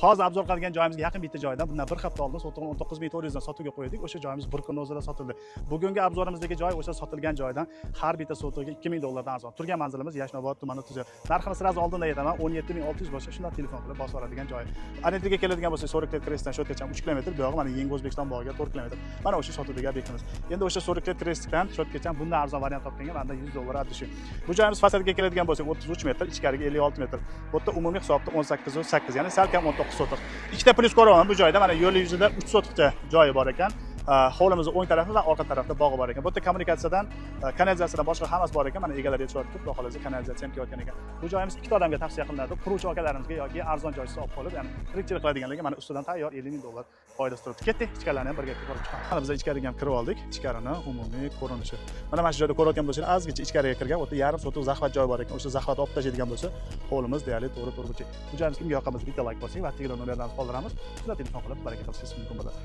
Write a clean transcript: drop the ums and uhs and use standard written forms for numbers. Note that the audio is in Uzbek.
hozir obzor qilgan joyimizga yaqin bitta joydan bundan bir hafta oldin 19.400 dan sotuvga qo'ydik. O'sha joyimiz bir kun o'zida sotildi. Bugungi obzorimizdagi joy o'sha sotilgan joydan har bitta sotuviga 2000 dollardan arzon. Turgan manzilimiz Yashnobod tumani Tuzel. Narxini sirazi oldindan aytaman, 17600 bo'lsa shundan telefon qilib bosib oladigan joy. Anetga keladigan bo'lsa 40 krestdan Shotgacha 3 km, bu yog'i mana Yangi O'zbekiston bog'iga 4 km. Mana o'sha sotuvdagi obyektimiz. Endi o'sha 40 krestdan Shotgacha bundan arzon variant topganga menda 100 dollar adishi. Bu joyimiz fasadiga keladigan bo'lsak 33 metr, ichkariga 56 metr. Bu yerda umumiy hisobda 18.8, ya'ni salkam 19 sotiq. Ikkita plyus ko'raman bu joyda. Mana yo'l yuzida 3 sotiqcha joyi bor ekan. Hovlimizni o'ng tarafi va orqa tarafda bog'i bor ekan. Bu yerda kommunikatsiyadan, kanalizatsiyadan boshqa hammasi bor ekan. Mana egalari yetishayotib, xudo xolasa kanalizatsiya ham kelayotgan ekan. Bu joyimiz ikkita odamga tavsiya qilinadi. Quruvchi akalarimizga yoki arzon joysiz olib qolib, ya'ni tirikchilik qiladiganlarga mana ustidan tayyor 50 ming dollar foydasi turibdi. Ketdik, ichkarilarni ham birga ko'rib chiqamiz. Mana biz ichkariga ham kirib oldik. Ichkarini umumiy ko'rinishi. Mana shu joyda ko'rayotgan bo'lsangiz, ozgicha ichkariga kirgan, o'ta yarim sotuq zaxvat joy bor ekan. O'sha zaxvat olib tashlaydigan bo'lsa, hovlimiz deyarli to'g'ri-to'g'ri. Bu joyimiz kimga yoqqan bo'lsa, bitta like bosing va Telegram nomerlarimizni qoldiramiz. Shunda telefon qilib baraka topsangiz mumkin bo'ladi.